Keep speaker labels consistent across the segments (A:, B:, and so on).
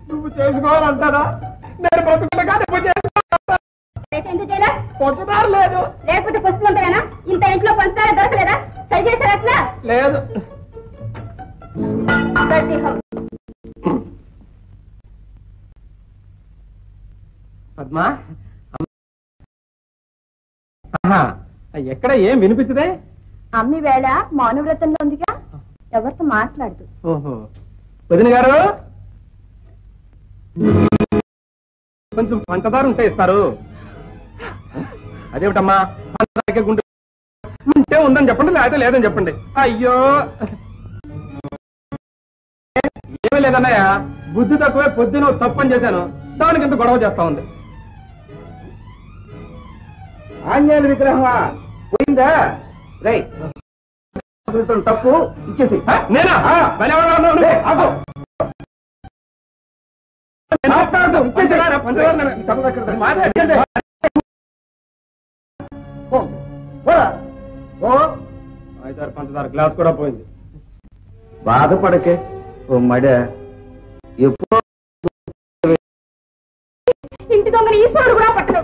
A: నువ్వు చేసుకోవాలంటారా? నేను బతుకుండగా పంచుతారు లేదు.
B: లేకపోతే పుస్తకుంటారా? ఇంత ఇంట్లో పంచుతారా దొరకలేదా? సరి చేశారు అట్లా
A: లేదు. పద్మా ఎక్కడ ఏం వినిపించదే?
B: అమ్మి వేళ మౌనవ్రతంలో ఉందిగా, ఎవరితో మాట్లాడదు.
A: ఓహో, వదిన గారు కొంచెం పంచదార ఉంటే ఇస్తారు. అదేమిటమ్మా ఉంటే ఉందని చెప్పండి, లేకపోతే లేదని చెప్పండి. అయ్యో ఏమీ లేదన్నయ్య, బుద్ధి తక్కువే, పొద్దున తప్పని చేశాను, దానికి ఇంత గొడవ చేస్తా ఉంది.
C: ఆంజనేయుల విగ్రహమా పోయిందా? రైట్, తప్పు ఇచ్చేసి.
A: నేనా? పంచదార గ్లాస్ కూడా పోయింది.
C: బాధపడకే ఓ మడ. ఎప్పుడు
B: ఇంటి దొంగని ఈశ్వరుడు కూడా పట్టడు.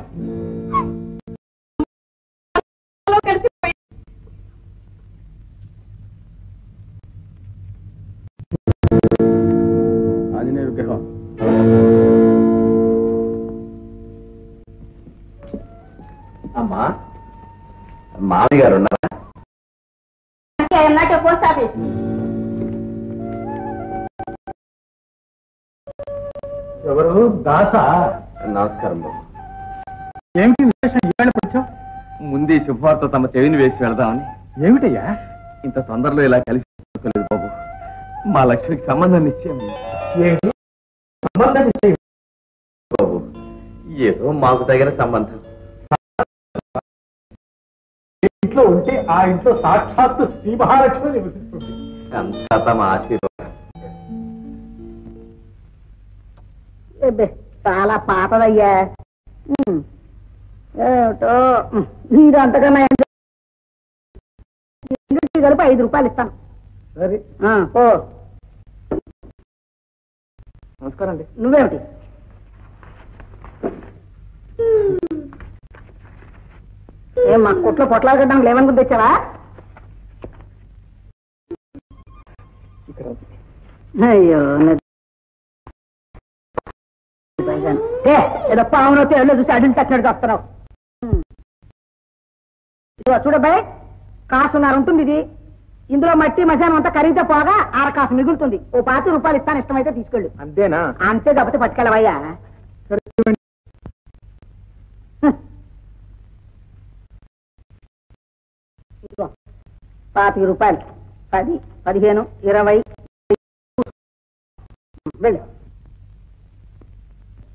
A: ఆంజనేయ విగ్రహం
C: అమ్మా, మామయ్య గారు ఉన్నారా?
B: Post office.
A: ఎవరు? దాస.
C: నమస్కారం బాబు.
A: ఏమిటి విశేషం? ఇవాళ కొంచెం
C: ముందు ఈ శుభవార్త తమ చెవిని వేసి వెళదామని.
A: ఏమిటయ్యా?
C: ఇంత తొందరలో ఇలా కలిసి లేదు బాబు. మా లక్ష్మికి సంబంధం నిశ్చయం బాబు. ఏదో మాకు తగిన సంబంధం.
A: ఇంట్లో ఉంటే ఆ ఇంట్లో సాక్షాత్తు శ్రీ మహాలక్ష్మి నివసిస్తుంది.
C: అంతా తమ ఆశీర్వాదం.
B: చాలా పాతదయ్యా. ఏమిటో మీరు అంతకన్నా కలిపి 5 రూపాయలు ఇస్తాను.
A: సరే.
B: ఓ
A: నమస్కారం అండి.
B: నువ్వేమిటి? ఏం మా కొట్లో పొట్లాలు కట్టడానికి లేవనుకుని తెచ్చావా? అయ్యో ఏదో పావునో తేలో చూసి అడిగి తచ్చినట్టు వస్తున్నావు. చూడబ్బాయి, కాసున్నర ఉంటుంది ఇది. ఇందులో మట్టి మశానం అంతా ఖరీదు పోగా 6 కాసు మిగులుతుంది. ఓ 5 రూపాయలు ఇస్తాను, ఇష్టమైతే తీసుకెళ్ళు.
A: అంతేనా?
B: అంతే, కాకపోతే పట్టుకెళ్ళవయ్యా. 25 రూపాయలు. 10, 15, 20 వెళ్ళు.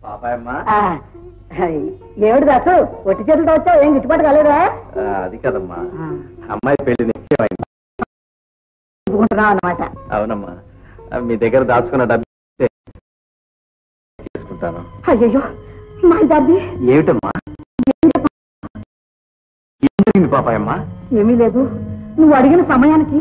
C: పాపాయమ్మా,
B: ఏమిటి దాసు ఒట్టి చేతులతో వచ్చావు? ఏం గిట్టుబాటు కాలేదా?
C: అది కదమ్మా, అమ్మాయి పెళ్లి నిశ్చయమైంది
B: అన్నమాట.
C: అవునమ్మా, మీ దగ్గర దాచుకున్న డబ్బు తీసుకుంటాను.
B: అయ్యో మా డబ్బి
C: ఏమిటమ్మా? ఏం జరిగింది పాపాయమ్మా?
B: ఏమీ లేదు. నువ్వు అడిగిన సమయానికి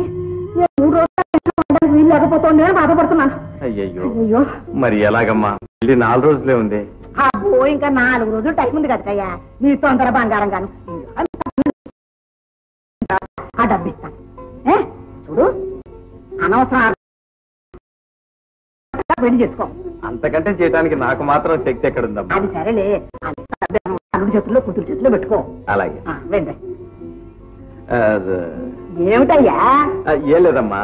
B: 3 రోజులు వీలు లేకపోతుండే బాధపడుతున్నాను.
C: అయ్యయ్యో,
B: అయ్యో
C: మరి ఎలాగమ్మా? పెళ్లి 4 రోజులే ఉంది.
B: అబ్బో, ఇంకా 4 రోజులు టైం ఉంది కదయ్యా. నీ తొందర బంగారం గాను. ఆ డబ్బు ఇస్తాను. చూడు, అనవసరం పెళ్లి చేసుకో.
C: అంతకంటే చేయడానికి నాకు మాత్రం శక్తి ఎక్కడుందమ్మా?
B: అది సరేలే, అల్లుడి చేతుల్లో కూతురు చేతుల్లో పెట్టుకో.
C: అలాగే.
B: వెండి.
D: ఏమిటయ్యా?
C: ఏం లేదమ్మా,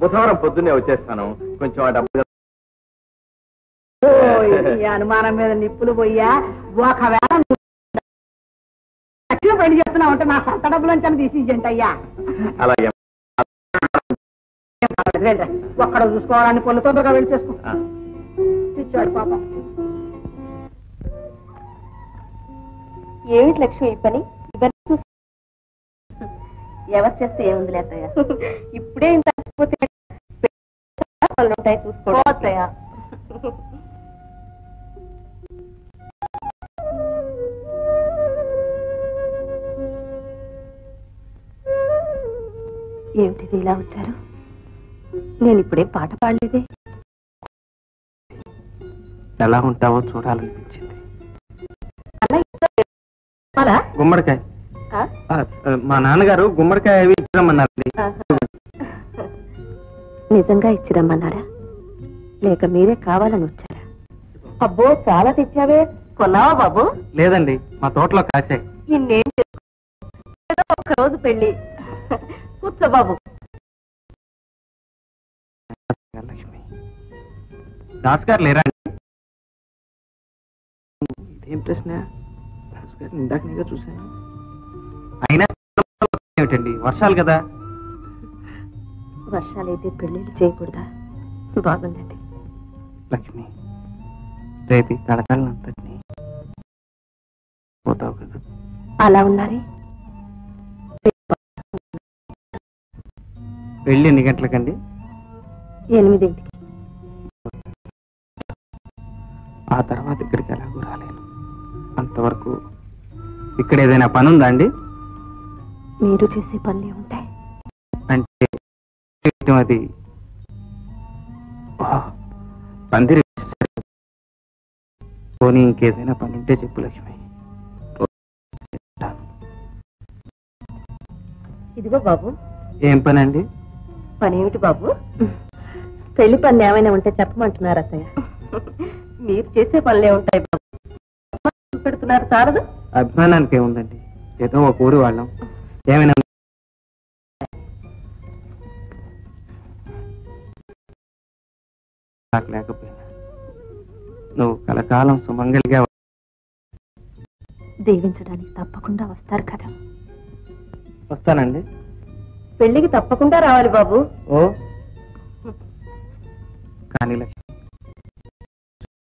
C: బుధవారం పొద్దున్నే వచ్చేస్తాను. కొంచెం ఆ డబ్బు
D: అనుమానం మీద నిప్పులు పోయా. ఒకవేళ పెళ్లి చేస్తున్నావు అంటే నా సొంత డబ్బులంతా తీసిజండి అయ్యా.
C: అలాగే
D: ఒక్కడ చూసుకోవాలని కొలు తొందరగా వెళ్ళి చేసుకో. ఇచ్చాడు పాపం.
B: ఏమిటి లక్ష్మి ఈ పని? ఎవరు చేస్తే ఏముంది లేదయ్యా, ఇప్పుడే ఇంత ఉంటాయి చూసుకోవద్దయ్యా. ఏమిటిది ఇలా వచ్చారు? నేను ఇప్పుడే పాట పాడలేదే.
C: ఎలా ఉంటావో చూడాలనిపించింది.
B: అలా
C: గుమ్మడికాయ మా నాన్నగారు గుమ్మడికాయ అవి ఇచ్చిరమ్మన్నారండి.
B: నిజంగా ఇచ్చిరమ్మన్నారా లేక మీరే కావాలని వచ్చారా? అబ్బో చాలా తెచ్చావే, కొన్నావా బాబు?
C: లేదండి, మా తోటలో కాసాయి.
B: ఇన్నేం ఏదో ఒక్కరోజు పెళ్లి. కూర్చో బాబు.
C: లక్ష్మి, దాస్ గారు లేరా? ఇదేం ప్రశ్న? దాస్ గారిని ఇందాక నీగా చూశాను. అయినా ఏమిటండి, వర్షాలు కదా.
B: వర్షాలైతే పెళ్లిళ్ళు చేయకూడదా? బాగుందండి.
C: లక్ష్మి, రేపు కళకాళ్ళంతటినీ పోతావు కదా.
B: అలా ఉన్నారే.
C: పెళ్ళి ఎన్ని గంటలకండి?
B: 8ంటికి.
C: ఆ తర్వాత ఇక్కడికి ఎలాగూ రాలేను. అంతవరకు ఇక్కడ ఏదైనా పని ఉందా అండి?
B: మీరు చేసే పనులే ఉంటాయి.
C: అంటే అది పందిరి పోనీ ఇంకేదైనా పని ఉంటే చెప్పు లక్ష్మి.
B: ఇదిగో బాబు.
C: ఏం పని అండి?
B: పని ఏమిటి బాబు? పెళ్లి పనులు ఏమైనా ఉంటే చెప్పమంటున్నారు అత్తయ్య. మీరు చేసే పనులే ఉంటాయి బాబు. పెడుతున్నారు చాలదు.
C: అభిమానానికి ఏముందండి, ఏదో ఒక ఊరు వాళ్ళం. ఏమైనా నాకు లేకపోయినా నువ్వు కలకాలం సుమంగళిగా
B: దీవించడానికి తప్పకుండా వస్తారు కదా.
C: వస్తానండి.
B: పెళ్లికి తప్పకుండా రావాలి బాబు.
C: ఓ కానీ లక్ష్మి,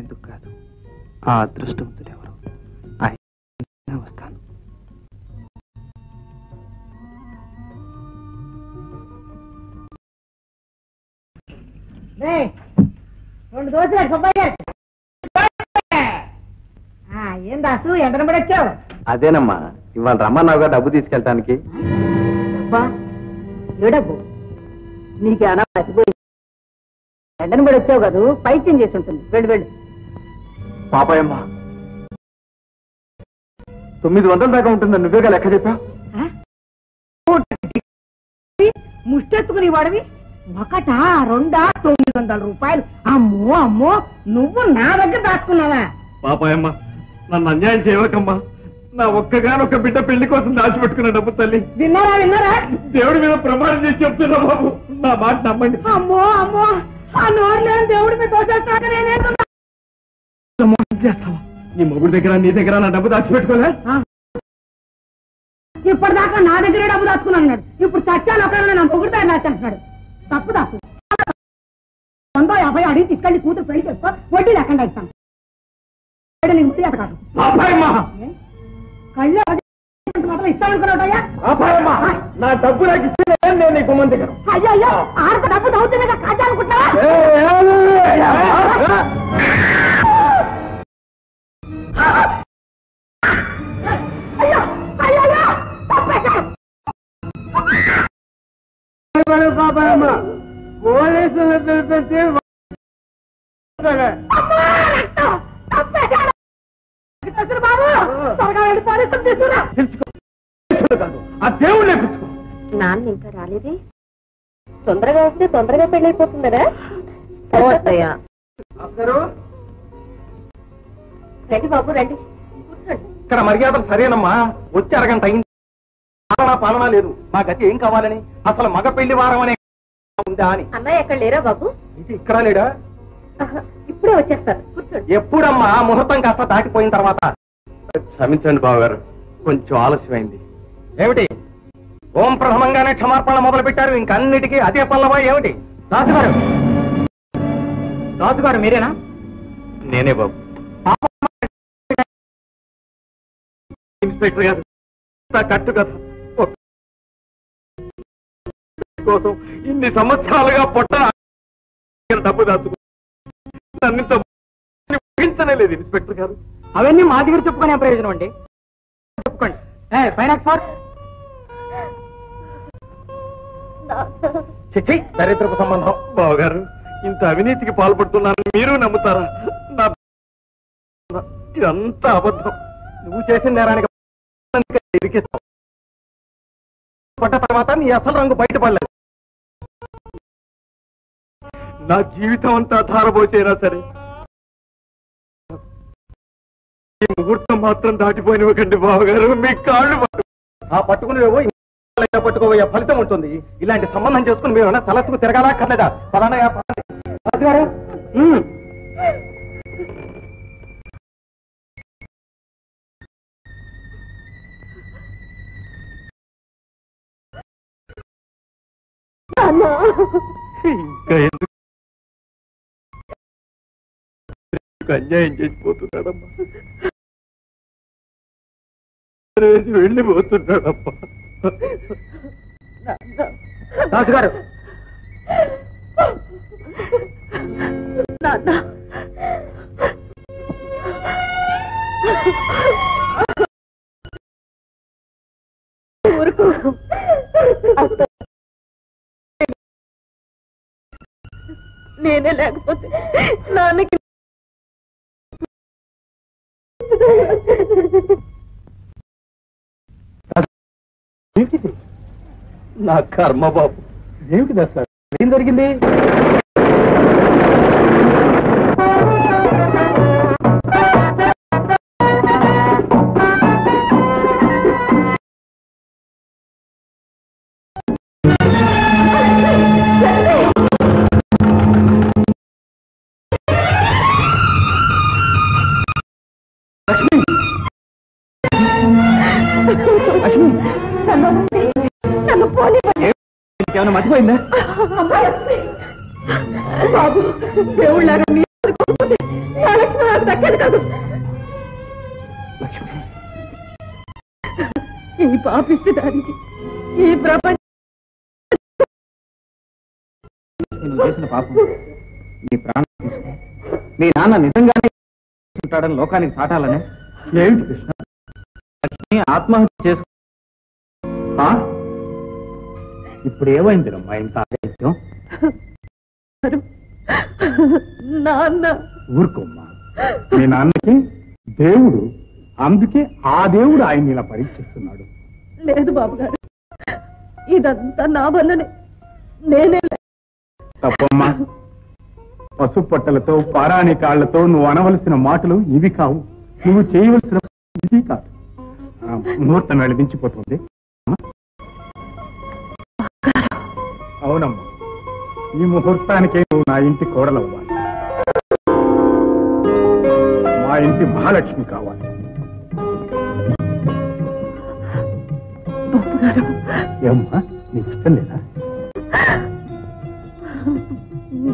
C: ఎందుకు కాదు, ఆ అదృష్టవంతుడు ఎవరు, ఆయన వస్తాను.
B: రెండు దోశలు సుబ్బయ్య. ఏం దాసు ఎంత పడొచ్చావు?
C: అదేనమ్మా, ఇవాళ రమ్మన్నావుగా డబ్బు తీసుకెళ్ళటానికి.
B: ఏ డబ్బు? నీకేనా మర్చిపోయి ఎండను పడి వచ్చావు కదా, పైత్యం చేసి ఉంటుంది. వెళ్ళు వెళ్ళు.
C: పాపాయమ్మ, 900 దాకా ఉంటుందని నువ్వేగా లెక్క చెప్పా.
B: ముష్టెత్తుకుని వాడివి ఒకటా రెండా 900 రూపాయలు. అమ్మో అమ్మో, నువ్వు నా దగ్గర దాచుకున్నావా?
C: పాపాయమ్మ, నన్ను అన్యాయం చేయవకమ్మా. నా ఒక్కగానొక్క బిడ్డ పెళ్లి కోసం దాచిపెట్టుకున్న డబ్బు తల్లి.
B: విన్నారా విన్నారా?
C: దేవుడి మీద ప్రమాణం చేసి చెప్తున్నా బాబు, నా మాట నమ్మండి.
B: అమ్మో అమ్మో, ఆ నోరు లేని దేవుడి మీద తోచేస్తాక నేనేస్తున్నా.
C: నీ మొగుడి దగ్గర నీ దగ్గర నా డబ్బు దాచిపెట్టుకోలే.
B: ఇప్పటిదాకా నా దగ్గరే డబ్బు దాచుకున్నాడు. ఇప్పుడు చచ్చాను ఒక నా మొగుడు దగ్గర దాచుకుంటున్నాడు. తప్పు తప్పు. 150 అడిగి తీసుకెళ్ళి కూతురు పెళ్లి చేసుకో, వడ్డీ లేకుండా ఇస్తాను. కళ్ళు మాత్రం ఇస్తామనుకున్నావుటయ్యా?
C: నా డబ్బు నాకు ఇస్తే నేను నీ గుమ్మం దగ్గర.
B: అయ్యో అయ్యో, ఆడత డబ్బు దౌర్జన్యంగా కాచాలనుకుంటావా? అయ్యో అయ్యో అయ్యో,
C: పాపాయమ్మ, పోలీసులు తెలిపేసి ఆ దేవుళ్ళే పుచ్చుకో.
B: నాన్న ఇంకా రాలేదే. తొందరగా వస్తే తొందరగా పెళ్ళైపోతుందరా? రండి బాబు రండి, కూర్చోండి.
C: ఇక్కడ మర్యాదలు సరేనమ్మా, వచ్చి అరగంట అయింది. పాలన లేదు. మా గతి ఏం కావాలని, అసలు మగ పెళ్లి వారం అనే ఉందా అని.
B: అన్నయ్య ఎక్కడ లేరా బాబు?
C: ఇది ఇక్కడ లేడా?
B: ఇప్పుడే వచ్చేస్తారు, కూర్చోండి.
C: ఎప్పుడమ్మా? ముహూర్తం కాస్త దాటిపోయిన తర్వాత. క్షమించండి బావగారు, కొంచెం ఆలస్యమైంది. ఏమిటి ఓం ప్రథమంగానే క్షమార్పణ మొదలు పెట్టారు, ఇంకన్నిటికీ అదే పల్లవా ఏమిటి? రాజుగారు, రాజుగారు మీరేనా? నేనే బాబు. ఇన్స్పెక్టర్ గారు, కట్టు కథ కోసం ఇన్ని సంవత్సరాలుగా పొట్ట డబ్బు దాచుకుంటలేదు ఇన్స్పెక్టర్ గారు.
D: అవన్నీ మా దగ్గర చెప్పుకునే ప్రయోజనం అండి. చెప్పుకోండి. ఫైనాన్స్ ఫార్
C: చిచ్చి దరిద్రపు సంబంధం. బావగారు, ఇంత అవినీతికి పాల్పడుతున్నాను మీరు నమ్ముతారా? నా ఇదంతా అబద్ధం. నువ్వు చేసిన నేరానికి ఇరికిస్తావు. పడ్డ తర్వాత నీ అసలు రంగు బయటపడలేదు. నా జీవితం అంతా ధారపోసేనా సరే, ఈ ముహూర్తం మాత్రం దాటిపోయినవ్వకండి బావగారు. మీ కాళ్ళు పట్టుకునేవో పట్టుకోబోయే ఫలితం ఉంటుంది. ఇలాంటి సంబంధం చేసుకుని మీరు తలసుకు తిరగాలా కర్లేదా? పలానా గారు ఇంకా ఎందుకు అన్యాయం చేసిపోతున్నాడమ్మా, వెళ్ళిపోతున్నాడమ్మా. దాసు గారు,
B: నేనే లేకపోతే నాన్నకి
C: నా కర్మ బాబు. ఏమిటి దాసు? ఏం జరిగింది? ఏమైనా మర్చిపోయిందా?
B: బాబు, దేవుళ్ళగా లక్ష్మి నాకు దక్కదు కాదు. ఈ పాపిష్టడానికి ఈ ప్రపంచం
C: నువ్వు చేసిన పాపం నీ ప్రాణం తీసుకో. మీ నాన్న నిజంగానే ఉంటాడని లోకానికి చాటాలనే. ఏమిటి కృష్ణ, లక్ష్మి ఆత్మహత్య చేసుకో. ఇప్పుడు ఏమైంది రమ్మా ఇంత ఆదేశం?
B: నాన్న
C: ఊరుకోమ్మా. మీ నాన్నకి దేవుడు, అందుకే ఆ దేవుడు ఆయన ఇలా పరీక్షిస్తున్నాడు.
B: లేదు బాబు గారు, ఇదంతా నా వల్లనే. నేనే
C: తప్పమ్మా. పసుపు పట్టలతో పారాణి కాళ్లతో నువ్వు అనవలసిన మాటలు ఇవి కావు. నువ్వు చేయవలసిన ఇది కాదు. ముహూర్తం వేళ మించిపోతుంది. అవునమ్మా, ఈ ముహూర్తానికే నువ్వు నా ఇంటి కోడలవ్వాలి. మా ఇంటి మహాలక్ష్మి కావాలి. ఏమ్మా, నీకు ఇష్టం లేదా?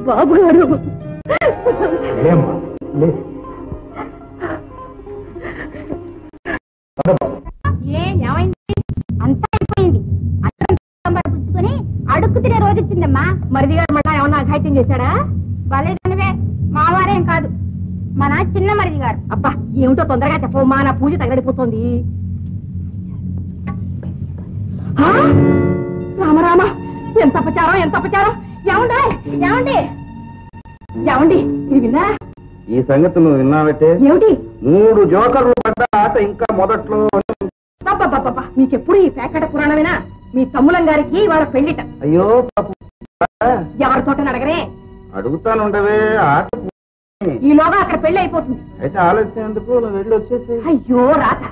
B: బాబు గారు,
C: లేమ్మా, లే.
E: అంతా అయిపోయింది. పుచ్చుకొని అడుక్కు తినే రోజు వచ్చిందమ్మా.
B: మరిది గారు మళ్ళా ఏమన్నా అఘాయిత్యం చేశాడా?
E: బలేదనివే, మావారేం కాదు, మన చిన్న మరిది గారు.
B: అబ్బా, ఏమిటో తొందరగా చెప్పమ్మా, నా పూజ తగలడిపోతుంది. రామరామ, ఎంత అపచారం, ఎంత అపచారం! ఏమండి, ఏమండి, ఏమండి, ఇది విన్నారా?
C: ఈ సంగతి నువ్వు విన్నావటే?
B: ఏమిటి?
C: 3 జోకర్లు పడ్డ ఆట ఇంకా మొదట్లో.
B: బాబా, మీకెప్పుడు ఈ పేకట పురాణమేనా? మీ తమ్ములం గారికి వాళ్ళ పెళ్లిట.
C: అయ్యో
B: ఎవరి తోట అడగరే?
C: అడుగుతానుండవే, ఆట
B: ఈలోగా అక్కడ పెళ్లి అయిపోతుంది.
C: అయితే ఆలస్యం ఎందుకు, నువ్వు వెళ్ళి వచ్చేసి.
B: అయ్యో రాత,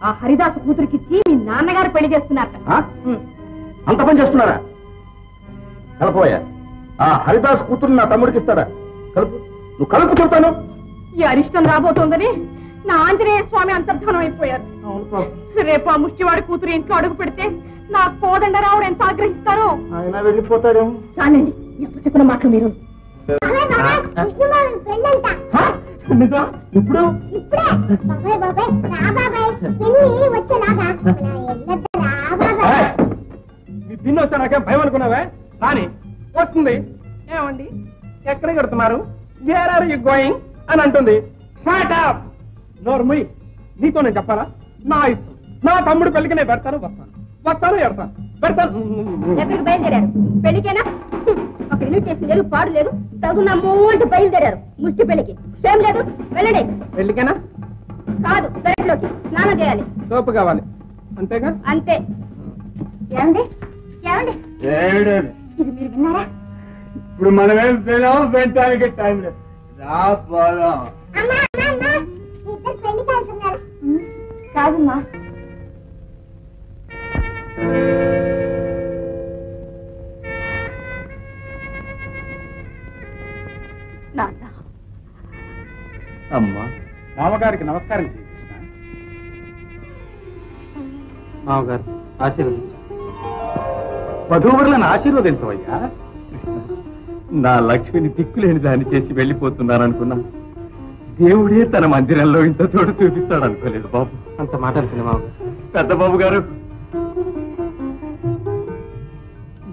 B: ఆ హరిదాసు కూతురికిచ్చి మీ నాన్నగారు పెళ్లి చేస్తున్నారట.
C: అంత పని చేస్తున్నారా? కలపోయా, ఆ హరిదాస్ కూతురు నా తమ్ముడికి ఇస్తాడా? కలుపు, నువ్వు కలుపు చెప్తాను.
B: ఈ అరిష్టం రాబోతోందని నా ఆంజనేయ స్వామి అంతర్ధానం అయిపోయారు. రేపు ఆ ముష్టివాడి కూతురు ఇంట్లో అడుగు పెడితే నా కోదండరావుడు ఎంత ఆగ్రహిస్తారో.
C: ఆయన వెళ్ళిపోతాడేమో.
B: చాలండి, ఎప్పుడు మాటలు మీరు.
C: ఇప్పుడు తిని వచ్చా, నాకేం భయం అనుకున్నావే? కానీ వస్తుంది. ఏమండి, ఎక్కడ కడుతున్నారు? వేర్ ఆర్ యు గోయింగ్ అని అంటుంది. షట్ అప్, నోర్మయ్. నీతో నేను చెప్పాలా? నా ఇష్టం. నా తమ్ముడు పెళ్లికి నేను పెడతాను, వస్తాను, ఎడతాను.
A: పెడతాను.
B: ఎక్కడికి బయలుదేరారు? పెళ్లికేనా? ఒక ఇన్విటేషన్ లేదు, పాడు లేదు, తగునమ్మో అంటూ బయలుదేరారు ముష్టి పెళ్లికి. సేమ్ లేదు, వెళ్ళండి.
A: పెళ్లికేనా?
B: కాదు, పెరట్లోకి స్నానం చేయాలి.
A: సోపు కావాలి అంతేగా?
B: అంతే. ఏమండి ఏమండి,
C: ఏమిటది?
B: ఇది మీరు విన్నారా?
C: ఇప్పుడు మనమేం పిల్లలు పెట్టడానికి టైం లేదు. రా పోదాం.
B: కాదమ్మా, నాన్న.
C: అమ్మా,
A: మామగారికి నమస్కారం చేయి కృష్ణ.
C: మామగారు ఆశీర్వదించు.
A: వధూవరులను ఆశీర్వదించవయ్యా.
C: నా లక్ష్మిని దిక్కులేని దాన్ని చేసి వెళ్ళిపోతున్నాననుకున్నా. దేవుడే తన మందిరంలో ఇంత చోటు చూపిస్తాడు అనుకోలేదు బాబు.
A: అంత మాట అనుకునే మామగారు.
C: పెద్ద బాబు గారు,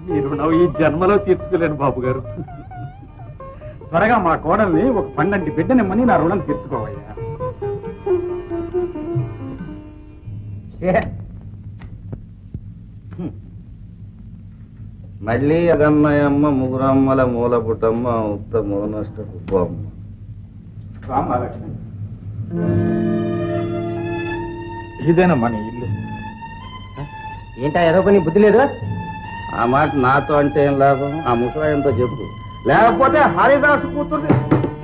C: మీరు ఈ జన్మలో తీర్చుకోలేను బాబు గారు.
A: త్వరగా మా కోడల్ని ఒక పండంటి బిడ్డనిమ్మని నా రుణం తీర్చుకోవయ్యా.
F: మళ్ళీ అగన్నయమ్మ ముగురమ్మల మూలపుటమ్మ ఉత్త మోనష్ట కుప్పమ్మ.
A: రామలక్ష్మి, ఇదేనమ్మా నీ ఇల్లు.
C: ఏంటా ఏదో పని బుద్ధి లేదు?
F: ఆ మాట నాతో అంటే ఏం లాభం? ఆ ముసలాయంతో చెప్పు. లేకపోతే హరిదాసు కూతుర్ని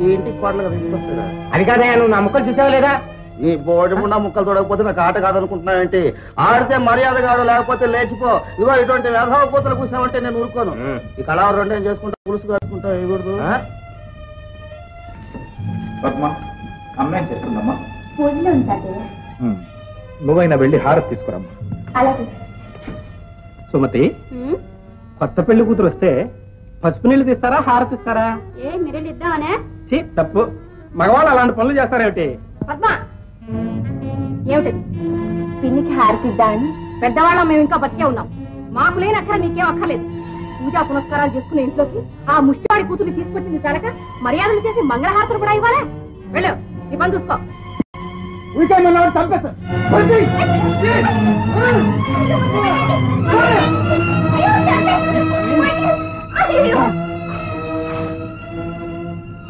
F: ఈ ఇంటికి కోడలుగా తీసుకొస్తాడా?
C: అది కాదా, నువ్వు నా ముక్కలు చూసావా లేదా?
F: నీ బోడి ముండా ముక్కలు చూడకపోతే నాకు ఆట కాదనుకుంటున్నావేంటి? ఆడితే మర్యాద కాడు, లేకపోతే లేచిపో. ఇదిగో ఇటువంటి వ్యధవ పూతలు కూర్చామంటే నేను ఊరుకోను. ఈ కళావరం రెండేం చేసుకుంటా, పులుసు కట్టుకుంటా ఇవ్వకూడదు.
A: పద్మ, అమ్మాయి చేస్తుందమ్మా.
B: పూజలో ఉంటాడు.
A: నువ్వైనా వెళ్ళి హారతి తీసుకురమ్మా.
B: అలాగే.
A: సుమతి, కొత్త పెళ్లి కూతురు వస్తే పసుపు నీళ్లు తీస్తారా, హారతి ఇస్తారా?
B: ఏ మీరేళ్ళు ఇద్దామనే?
A: తప్పు. మగవాళ్ళు అలాంటి పనులు చేస్తారేమిటి?
B: పద్మ, ఏమిటది? పిన్నికి హారతిద్దామని. పెద్దవాళ్ళం మేము ఇంకా బతికే ఉన్నాం. మాకు లేని అక్కడ నీకేం అక్కర్లేదు. పూజా పునస్కారాలు చేసుకునే ఇంట్లోకి ఆ ముష్టివాడి కూతురు తీసుకొచ్చింది కనుక మర్యాదలు చేసి మంగళహారతులు కూడా ఇవ్వాలా? వెళ్ళు, నీ పని చూసుకో.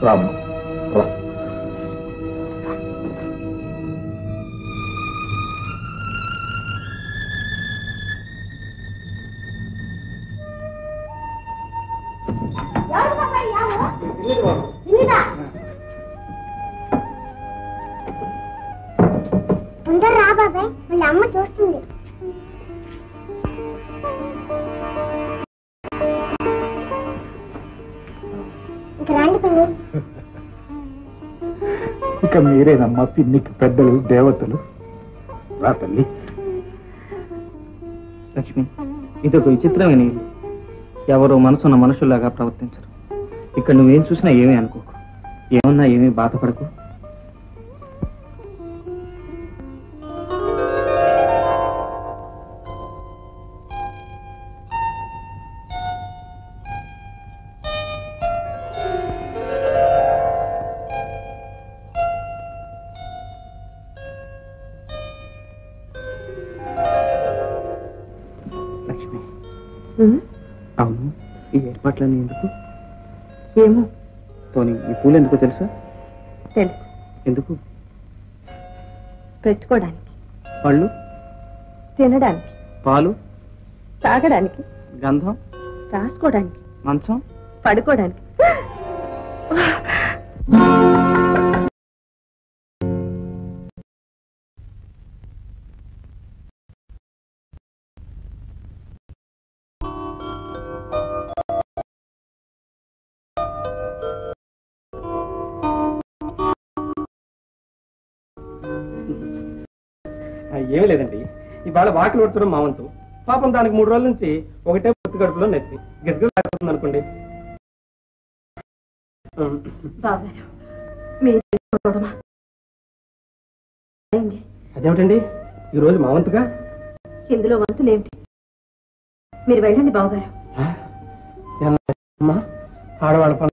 A: రాము,
E: తొందర రా బాబాయ్, వాళ్ళ అమ్మ చూస్తుంది. ఇంకా రండి పిన్ని.
A: ఇక మీరేనమ్మా పిన్నికి పెద్దలు, దేవతలు. రా తల్లి.
C: లక్ష్మి, ఇదొక విచిత్రమైన ఇల్లు. ఎవరో మనసున్న మనుషుల్లాగా ప్రవర్తించరు. ఇక్కడ నువ్వేం చూసినా ఏమీ అనుకోకు, ఏమన్నా ఏమీ బాధపడకు. లక్ష్మి, అవును, ఈ ఏర్పాట్లన్నీ ఎందుకు?
B: ఏమో
C: పోనీ ఈ పూలు ఎందుకో తెలుసా?
B: తెలుసు.
C: ఎందుకు?
B: పెట్టుకోవడానికి,
C: పళ్ళు,
B: తినడానికి,
C: పాలు,
B: తాగడానికి,
C: గంధం,
B: రాసుకోవడానికి,
C: మంచం,
B: పడుకోవడానికి.
A: ఏమీ లేదండి, ఇవాళ వాకిలు ఉడచడం మా వంతు. పాపం దానికి 3 రోజుల నుంచి ఒకటే పొత్తు గడుపులో నొప్పి గెసగలు అనుకోండి. అదేమిటండి ఈ రోజు మా వంతుగా?
B: ఇందులో వంతులేమిటి? మీరు వెళ్ళండి బావగారు.
A: ఆడవాళ్ళ పనులు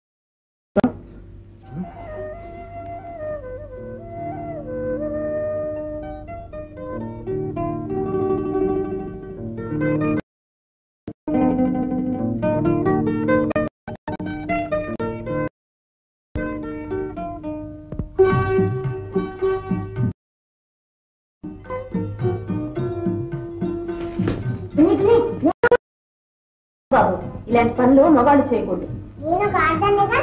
B: బాబు ఇలాంటి పనులు మగాళ్ళు చేయకూడదు.
E: నేను కాదనేగా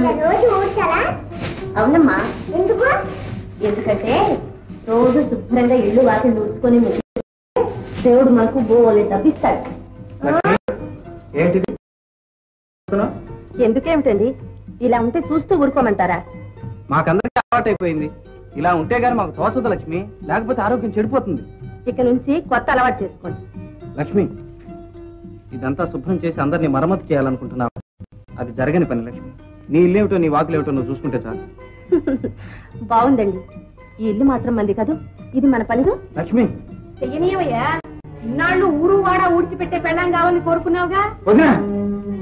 E: నాకు రోజు ఊడ్చాలా?
B: అవునమ్మా.
E: ఎందుకు?
B: ఎందుకంటే రోజు శుభ్రంగా ఇల్లు వాకిలు ఊడ్చుకొని దేవుడు మనకు బోలే డబ్బిస్తాడు.
C: ఏంటిది?
B: ఎందుకేమిటండి ఇలా ఉంటే చూస్తూ ఊరుకోమంటారా?
A: మాకందరికీ అలవాటు అయిపోయింది. ఇలా ఉంటే గానీ మాకు తోచదు లక్ష్మి, లేకపోతే ఆరోగ్యం చెడిపోతుంది.
B: ఇక నుంచి కొత్త అలవాటు చేసుకోండి.
A: లక్ష్మి, ఇదంతా శుభ్రం చేసి అందరినీ మరమ్మతు చేయాలనుకుంటున్నావు. అది జరగని పని లక్ష్మి. నీ ఇల్లేమిటో నీ వాకులేమిటో నువ్వు చూసుకుంటే చాలు.
B: బాగుందండి. ఈ ఇల్లు మాత్రం మంది కాదు, ఇది మన పనిగా.
A: లక్ష్మి,
B: చెయ్యనీయవయ్యా. ఇన్నాళ్ళు ఊరు వాడ ఊడ్చిపెట్టే పెళ్ళం కావాలని కోరుకున్నావుగా.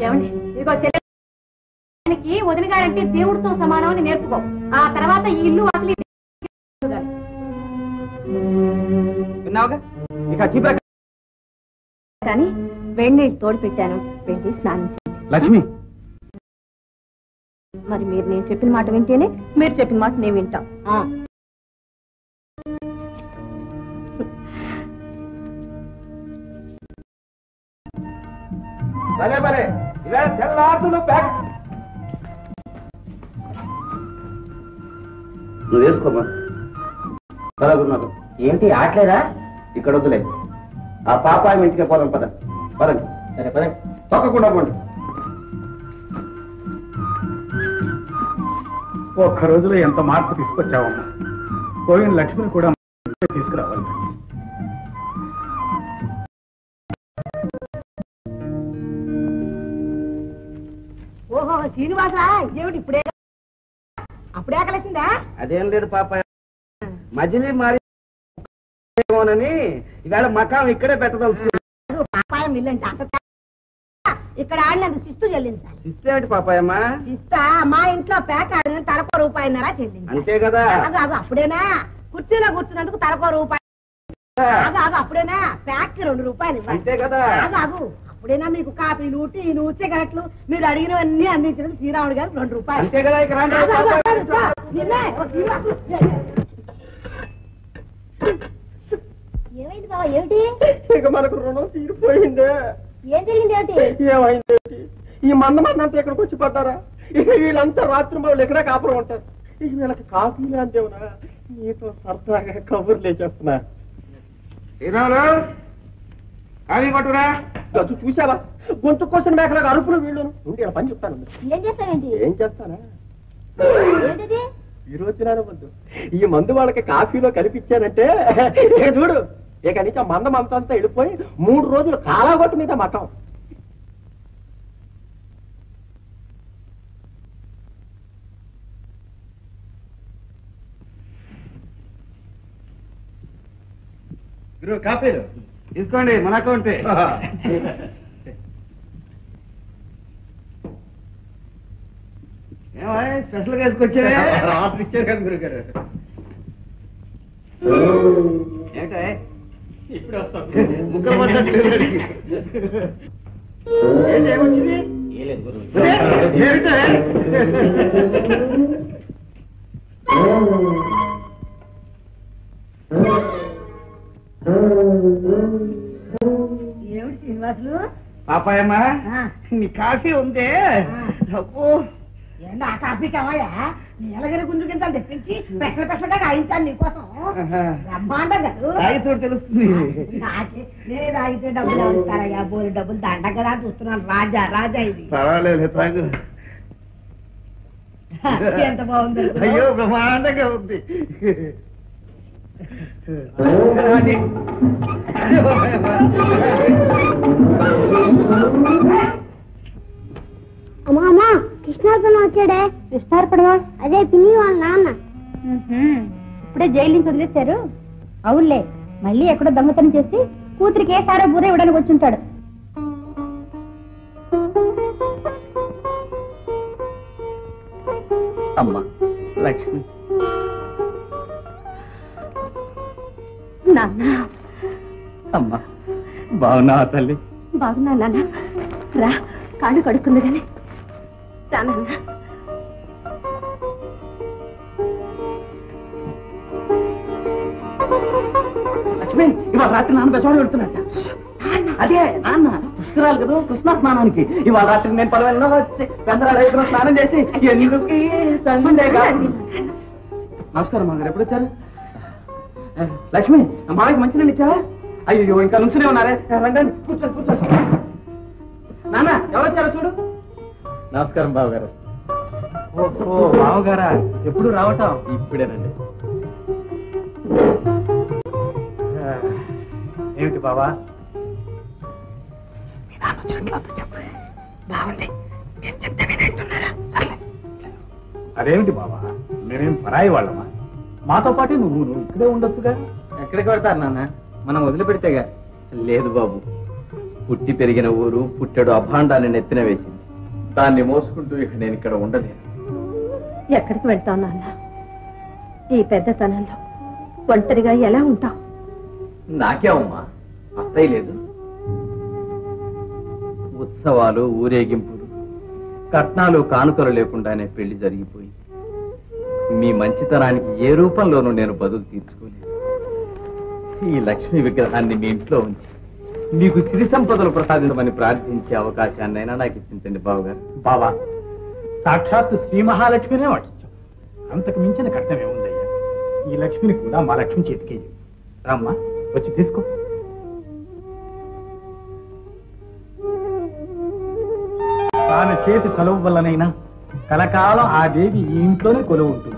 B: ఏమండి, ఇదిగో చెల్లెకి వదినగాడంటే దేవుడితో సమానం అని నేర్పుకో. ఆ తర్వాత ఈ ఇల్లు వాకిలి
A: విన్నావుగా? ఇక చీపా.
B: కానీ వేడి నీళ్ళు తోడు పెట్టాను, వెళ్ళి స్నానం చేయండి.
A: లక్ష్మి,
B: మరి మీరు నేను చెప్పిన మాట వింటేనే మీరు చెప్పిన మాట నేను వింటాం.
C: భలే భలే, ఇవాళ తెల్లారులు ప్యాక్.
F: నువ్వు వేసుకోమా. బలగున్నాడు.
C: ఏంటి ఆటలేదా?
F: ఇక్కడ వద్దులే, ఆ పాపాయి ఇంటికి పోదాం. పద పదండి.
C: సరే పదండి.
F: తొక్కకుండా పోండి.
G: ఒక్క రోజులో ఎంత మార్పు తీసుకొచ్చావమ్మా. పోయిన లక్ష్మిని కూడా తీసుకురావాలి.
B: ఓహో శ్రీనివాసా, ఏమిటి ఇప్పుడే అప్పుడే కలిసిందా?
F: అదేం లేదు పాపాయి, మజిలీ మారినని ఇవాళ మకాం ఇక్కడే పెట్టదలుచుకున్నాను.
B: పాపాయం ఇల్లంటే అంత ఇక్కడ ఆడినందుకు శిస్తు చెల్లించాలి.
F: ఇస్తేమిటి పాపాయమ్మా?
B: శిస్తా మా ఇంట్లో ప్యాక్ ఆడిన తలకో రూపాయిన్నర చెల్లించాలి.
F: అంతే కదా?
B: అదు అప్పుడేనా? కుర్చీలో కూర్చున్నందుకు తలకో రూపాయి. అప్పుడేనా? ప్యాక్ 2 రూపాయలు ఇవ్వాలి.
F: అంతే కదా?
B: అదు అప్పుడేనా మీకు కాఫీలు టీలు సిగరెట్లు మీరు అడిగినవన్నీ అందించినది శ్రీరాముడు గారు 2 రూపాయలు.
F: అంతే కదా? ఇక రండి.
E: ఏమైంది బాబా? ఏమిటి?
A: ఇక మనకు రుణం తీరిపోయిందే.
E: ఏం జరిగింది? ఏమిటి?
A: ఏమైంది? ఈ మందమంతా ఇక్కడికి వచ్చి పడ్డారా? ఇక వీళ్ళంతా రాత్రి వాళ్ళు ఎక్కడే కాపురం ఉంటారు. ఇక వీళ్ళకి కాఫీలే అంతేవునా? నీతో సరదాగా కబుర్లే చెప్తున్నా.
C: పట్టురా.
A: చూసావా? గొంతు కోసం మేకలాగా అరుపులు వీళ్ళను. ఉండి ఇలా పని చెప్తాను.
E: ఏం చేస్తావేంటి?
A: ఏం చేస్తానా?
E: ఏంటిది?
A: ఈ రోజు వద్దు, ఈ మందు వాళ్ళకి కాఫీలో కలిపిచ్చానంటే ఇక చూడు, ఇక నుంచి ఆ మందం అంతా వెళ్ళిపోయి 3 రోజులు కాలాగొట్టు మీద మఠం.
C: కాఫీలు తీసుకోండి, మన అకౌంటే. స్పెషల్ గా వేసుకొచ్చారే? రాత్రి ఇచ్చారు కదా గురుగారు. ఏంటే ఇప్పుడు ఏమొచ్చింది?
B: ఏమిటి శ్రీనివాసులు?
C: పాపాయమ్మా, నీ కాఫీ ఉందే? అబ్బో,
B: ఏంటి ఆ కాఫీ కావాయా? నీలగిరి గుంజు కింద తెప్పించి పెసరగా కాయించాను నీకోసం. బ్రహ్మాండం కదా.
C: తాగితోడు తెలుస్తుంది.
B: నేనే తాగితే డబ్బులు ఇస్తారయ్యా? బోరి డబ్బులు దండ కదా చూస్తున్నాను. రాజా రాజా ఇది.
C: పర్వాలేదు, తాగు.
B: ఎంత బాగుంది.
C: అయ్యో, బ్రహ్మాండంగా ఉంది.
E: అమ్మా అమ్మా, కృష్ణార్పణ వచ్చాడే. కృష్ణార్పణమా? అదే పిన్ని వాళ్ళ నాన్న. ఇప్పుడే జైలు నుంచి వదిలేశారు. అవునులే, మళ్ళీ ఎక్కడో దొంగతనం చేసి కూతురికి ఏ సారా బూర ఇవ్వడానికి వచ్చి ఉంటాడు.
A: అమ్మా లక్ష్మి,
B: నాన్న.
A: అమ్మా బాగున్నా తల్లి?
B: బాగున్నా నాన్న. రా, కాళ్ళు కడుక్కుంది కానీ రానన్నా.
A: లక్ష్మి, ఇవ్వ
F: ఇవాళ రాత్రి నాన్న బెజవాడ వెళ్తున్నట్ట. అదే నాన్న పుష్కరాలు కదా, కృష్ణ స్నానానికి. ఇవాళ రాత్రి నేను పలవెల్లో వచ్చి పెద్దరాడు స్నానం చేసి ఎందుకు సండేగా. నమస్కారం మామగారు, ఎప్పుడు వచ్చారు? లక్ష్మి, మామకి మంచి నీళ్ళు ఇచ్చావా? అయ్యో ఇంకా నుంచునే ఉన్నారే, రండి కూర్చోండి కూర్చోండి. నాన్న ఎవరు వచ్చారో చూడు.
C: నమస్కారం బావగారు.
G: ఓహో బావగారా, ఎప్పుడు రావటం?
C: ఇప్పుడేనండి.
G: ఏమిటి బావా? అదేమిటి బావా, మేమేం పరాయి వాళ్ళమా? మాతో పాటే నువ్వు ఇక్కడే ఉండొచ్చుగా.
C: ఎక్కడికి వెళ్తారు నాన్న, మనం వదిలిపెడితేగా. లేదు బాబు, పుట్టి పెరిగిన ఊరు పుట్టెడు అభాండాన్ని నెత్తిన వేసింది. దాన్ని మోసుకుంటూ ఇక నేను ఇక్కడ ఉండలేను.
B: ఎక్కడికి వెళ్తావు నాన్న? ఈ పెద్దతనంలో ఒంటరిగా ఎలా ఉంటావు?
C: నాకేమమ్మా, అత్తయ్య లేదు. ఉత్సవాలు, ఊరేగింపులు, కట్నాలు, కానుకలు లేకుండానే పెళ్లి జరిగిపోయి మీ మంచితనానికి ఏ రూపంలోనూ నేను బదులు తీర్చుకోలేదు. ఈ లక్ష్మీ విగ్రహాన్ని మీ ఇంట్లో ఉంచి మీకు సిరి సంపదలు ప్రసాదించమని ప్రార్థించే అవకాశాన్నైనా నాకు ఇప్పించండి బావగారు.
G: బావా, సాక్షాత్తు శ్రీ మహాలక్ష్మినే వాటించాం. అంతకు మించిన కట్నం ఏముందయ్యా? ఈ లక్ష్మిని కూడా మా లక్ష్మి చేతికే రామ్మా, వచ్చి తీసుకో. తాను చేతి చలువు వల్లనైనా కలకాలం ఆ దేవి ఈ ఇంట్లోనే కొలువు ఉంటుంది.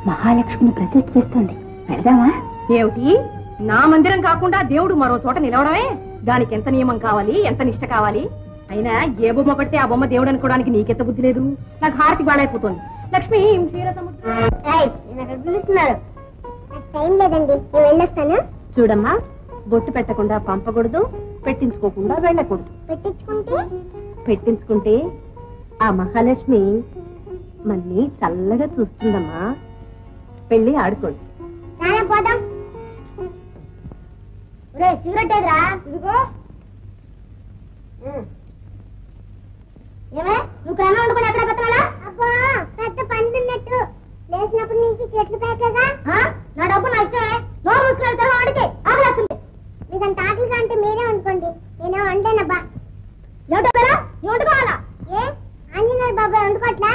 E: మహాలక్ష్మిని ప్రతిష్ఠ చేస్తుంది, వెళ్దామా?
B: ఏమిటి, నా మందిరం కాకుండా దేవుడు మరో చోట నిలవడమే? దానికి ఎంత నియమం కావాలి, ఎంత నిష్ట కావాలి? అయినా ఏ బొమ్మ పడితే ఆ బొమ్మ దేవుడు అనుకోవడానికి నీకెంత బుద్ధి లేదు? నాకు హారతి బాడైపోతుంది. లక్ష్మి
E: పిలుస్తున్నారు. టైం లేదండి, నేను వెళ్ళొస్తాను.
B: చూడమ్మా, బొట్టు పెట్టకుండా పంపకూడదు, పెట్టించుకోకుండా వెళ్ళకూడదు. పెట్టించుకుంటే ఆ మహాలక్ష్మి మన్ని చల్లగా చూస్తుందమ్మా. పెళ్లి ఆడుకోండి.
E: పోదాం. సిగరెట్ ఏదిరా? ఇదిగో. ఏమే, నువ్వు క్రమం వండుకుని ఎక్కడ పెత్తనాలా? అబ్బా, పెద్ద పనులు ఉన్నట్టు లేచినప్పటి నుంచి చెట్లు పేకగా. నా డబ్బు నా ఇష్టమే. నోరు ముసుకెళ్తాను, వాడికి ఆకలేస్తుంది. మీకంత ఆకలిగా అంటే మీరే వండుకోండి, నేనే వండానబ్బా. ఏమిటో పేరా, నీ వండుకోవాలా? ఏ ఆంజనేయ బాబాయ్ వండుకోవట్లా?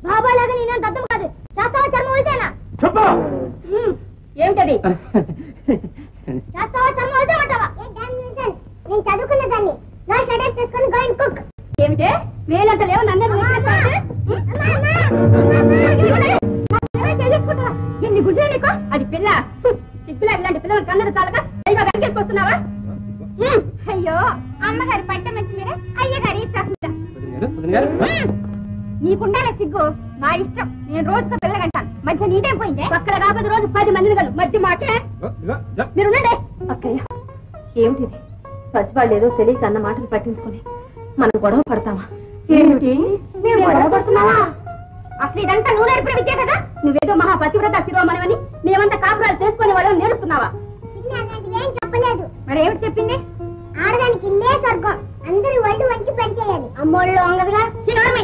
E: బాబాయ్ లాగా నేనేం దద్దం కాదు, చేస్తావా చర్మం వెళ్తేనా?
B: ఏమిటది?
E: చేస్తావా చర్మం వెళ్తే ఉంటావా? నేను చదువుకున్న దాన్ని. నా షడప్ చేసుకుని గో అండ్ కుక్.
B: ఏమిటే వేలంత లేవు, నన్ను ఎన్ని గుడ్లు నీకు? అది పిల్ల చిక్కులా. ఇలాంటి పిల్లలు కన్నడ చాలక పైగా వెనకేసుకొస్తున్నావా? అయ్యో, అమ్మగారి పట్ట మంచి మీరే, అయ్యగారి నీకుండాలే సిగ్గు. నా ఇష్టం, నేను రోజుతో పిల్లగంటాను. మధ్య నీటేం పోయింది? అక్కడ కాకపోతే రోజు 10 మందిని కలు. మధ్య మాటే మీరుండే. అక్కయ్య, ఏమిటి పసివాళ్ళు ఏదో తెలియక అన్న మాటలు పట్టించుకుని మనం గొడవ పడతామా? ఏమిటి మేము గొడవ పడుతున్నావా? అసలు ఇదంతా నువ్వు నేర్పిన విద్య కదా. నువ్వేదో మహాపతివ్రత శిరోమణివని మేమంతా కాపురాలు చేసుకునే వాళ్ళని నేర్పుతున్నావా?
E: ఏం చెప్పలేదు.
B: మరి ఏమిటి చెప్పింది?
E: ఆడదానికి ఇల్లే స్వర్గం, అందరూ వాళ్ళు వంచి పనిచేయాలి. అమ్మోళ్ళు వంగదుగా.
B: శిరోమణి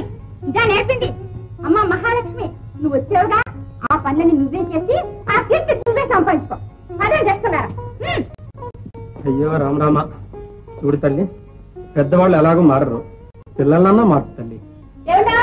B: ఇదా నేర్పింది? అమ్మ మహాలక్ష్మి, నువ్వు వచ్చావుగా, ఆ పనులని నువ్వే చేసి ఆ కీర్తి నువ్వే సంపాదించుకో. అదే చేస్తున్నారా?
A: అయ్యో రామరామ, చూడు తల్లి, పెద్దవాళ్ళు ఎలాగో మారరు, పిల్లలన్నా మారుతు తల్లి.
B: ఏమిటా